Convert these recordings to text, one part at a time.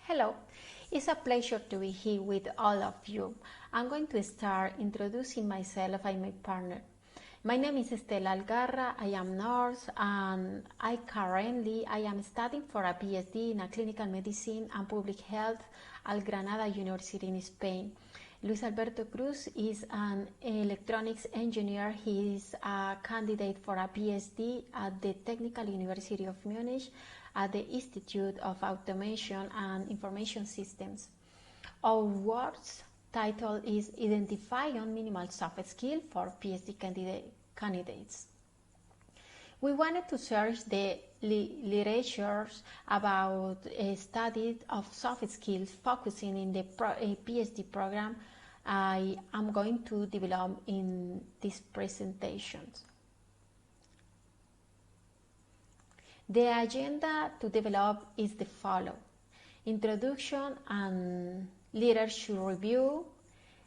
Hello, it's a pleasure to be here with all of you. I'm going to start introducing myself and my partner. My name is STELLA ALGARRA. I am nurse and I am studying for a Ph.D. in clinical medicine and public health at Granada University in Spain. Luis Alberto Cruz is an electronics engineer. He is a candidate for a PhD at the Technical University of Munich at the Institute of Automation and Information Systems. Our work's title is Identifying Minimal Soft Skills for PhD candidates. We wanted to search the literature about study of soft skills focusing in the PhD program I am going to develop in these presentations. The agenda to develop is the following: introduction and literature review,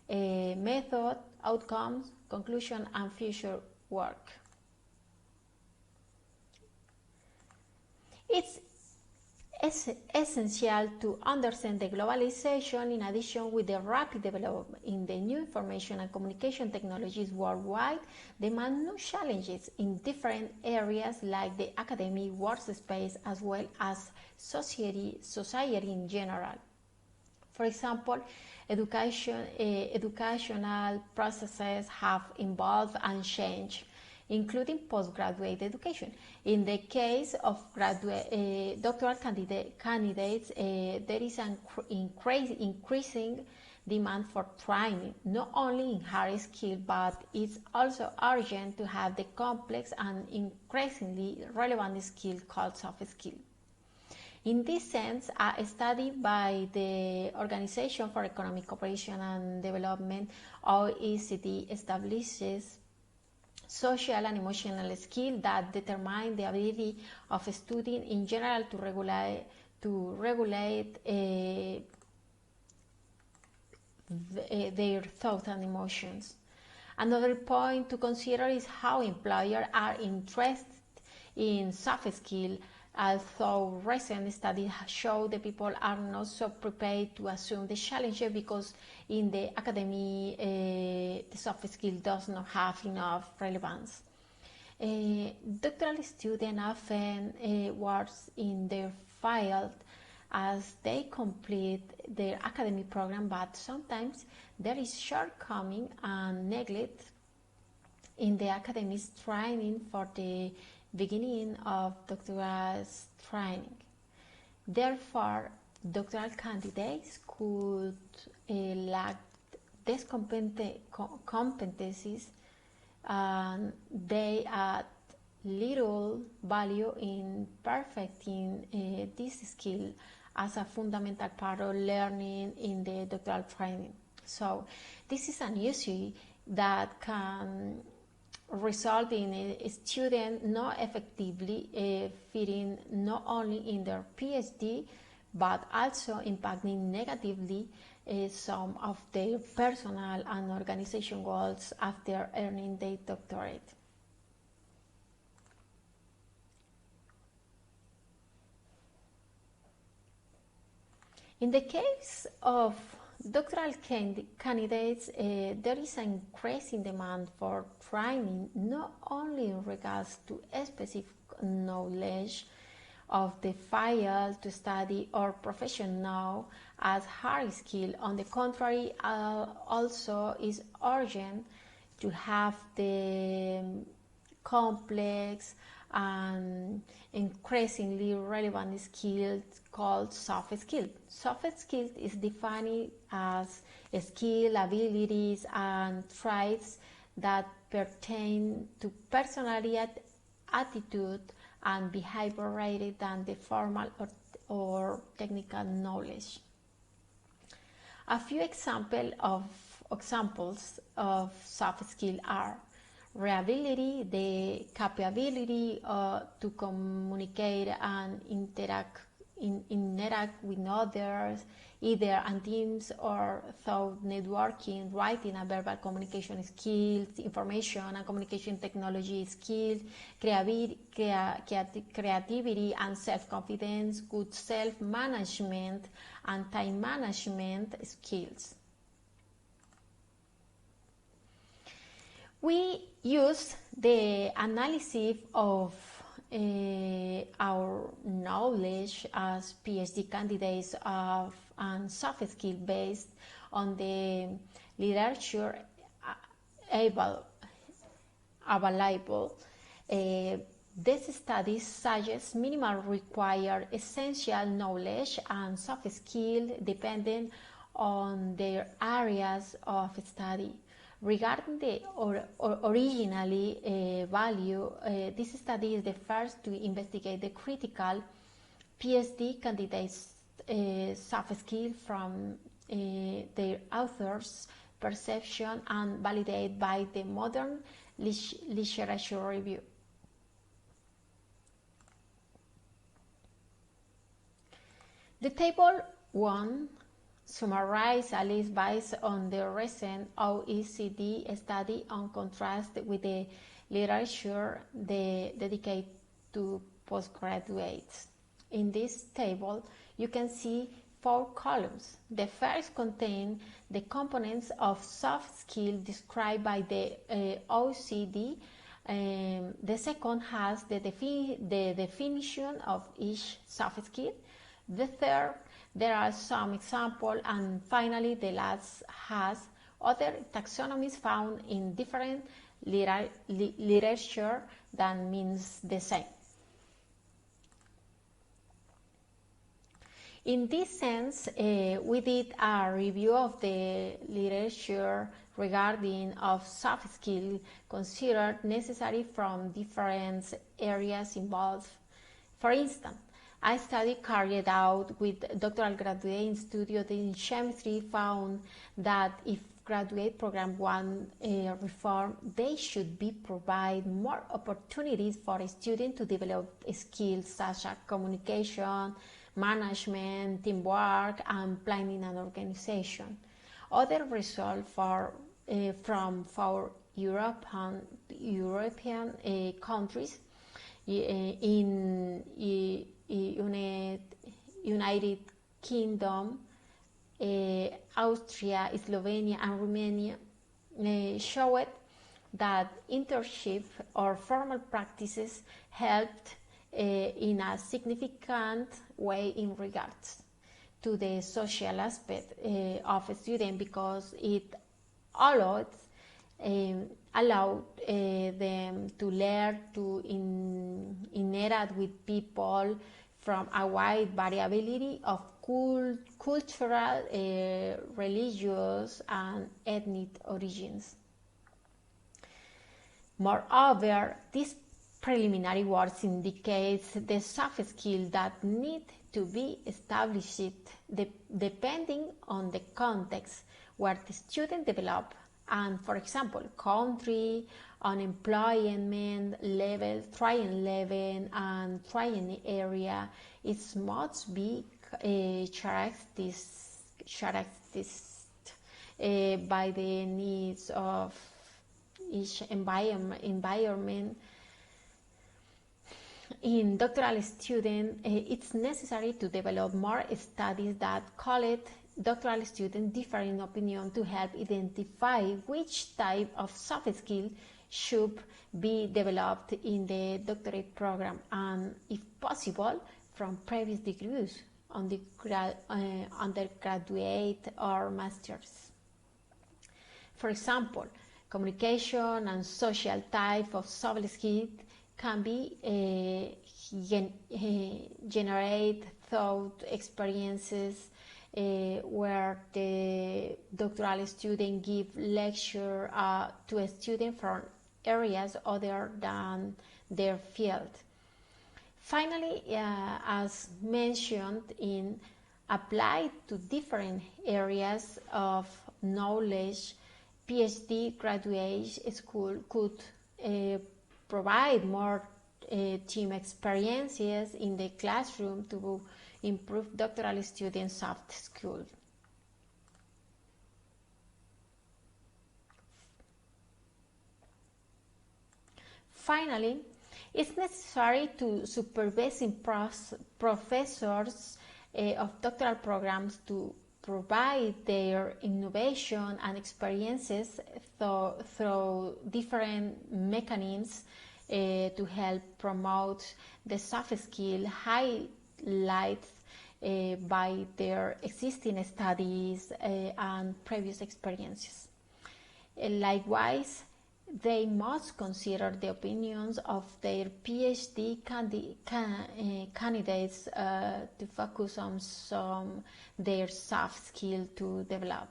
method, outcomes, conclusion, and future work. It's essential to understand the globalization in addition with the rapid development in the new information and communication technologies worldwide demand new challenges in different areas like the academic workspace as well as society in general. For example, educational processes have evolved and changed, including postgraduate education. In the case of doctoral candidates, there is an increasing demand for training, not only in hard skills, but it's also urgent to have the complex and increasingly relevant skill called soft skills. In this sense, a study by the Organization for Economic Cooperation and Development, OECD, establishes social and emotional skills that determine the ability of students in general to regulate their thoughts and emotions. Another point to consider is how employers are interested in soft skills. Although recent studies show that people are not so prepared to assume the challenges because in the academy the soft skill does not have enough relevance. Doctoral students often work in their field as they complete their academic program, but sometimes there is shortcoming and neglect in the academic training for the beginning of doctoral training. Therefore, doctoral candidates could lack these competencies and they add little value in perfecting this skill as a fundamental part of learning in the doctoral training. So this is an issue that can result in a student not effectively fitting not only in their PhD but also impacting negatively some of their personal and organization goals after earning their doctorate. In the case of doctoral candidates, there is an increasing demand for training not only in regards to specific knowledge of the field to study or professional as hard skill. On the contrary, also is urgent to have the complex and increasingly relevant skills called soft skills. Soft skills is defined as skill, abilities, and traits that pertain to personality, attitude, and behavior rather than the formal or technical knowledge. A few examples of soft skills are reliability, the capability to communicate and interact interact with others, either on teams or through networking, writing and verbal communication skills, information and communication technology skills, creativity and self-confidence, good self-management and time management skills. We use the analysis of our knowledge as PhD candidates of and soft skill based on the literature available. These studies suggest minimal required essential knowledge and soft skill depending on their areas of study. Regarding the originally value, this study is the first to investigate the critical PhD candidates' soft skill from their authors' perception and validated by the modern literature review. The table 1 summarizes a list based on the recent OECD study on contrast with the literature dedicated to postgraduates. In this table, you can see 4 columns. The first contains the components of soft skill described by the OECD. The second has the definition of each soft skill. The third, there are some examples, and finally the last has other taxonomies found in different literature that means the same. In this sense, we did a review of the literature regarding of soft skills considered necessary from different areas involved. For instance, a study carried out with doctoral graduate students in chemistry found that if graduate program want reform, they should be provide more opportunities for students to develop skills such as communication, management, teamwork, and planning and organization. Other results from European countries in United Kingdom, Austria, Slovenia, and Romania showed that internship or formal practices helped in a significant way in regards to the social aspect of a student, because it allowed them to learn to interact with people from a wide variety of cultural, religious, and ethnic origins. Moreover, this preliminary work indicates the soft skills that need to be established depending on the context where the student develops, and, for example, country, unemployment level, training level, and training area. It must be characterized by the needs of each environment. In doctoral students, it's necessary to develop more studies that collect doctoral students' differing opinions to help identify which type of soft skill should be developed in the doctorate program, and, if possible, from previous degrees, undergraduate or masters. For example, communication and social type of soft skills can be generated through experiences where the doctoral student give lecture to a student from areas other than their field. Finally, as mentioned, applied to different areas of knowledge, PhD graduate school could provide more team experiences in the classroom to improve doctoral students' soft skills. Finally, it's necessary to supervising professors of doctoral programs to provide their innovation and experiences through different mechanisms to help promote the soft skill highlights by their existing studies and previous experiences. Likewise, they must consider the opinions of their Ph.D. candidates to focus on their soft skill to develop.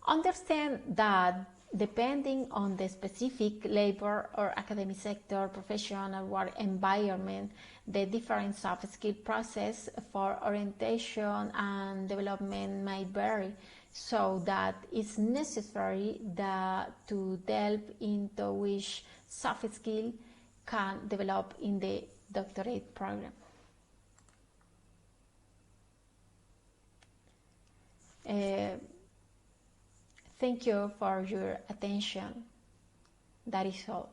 Understand that depending on the specific labor or academic sector, professional work environment, the different soft skill process for orientation and development might vary, so that it's necessary to delve into which soft skill can develop in the doctorate program. Thank you for your attention. That is all.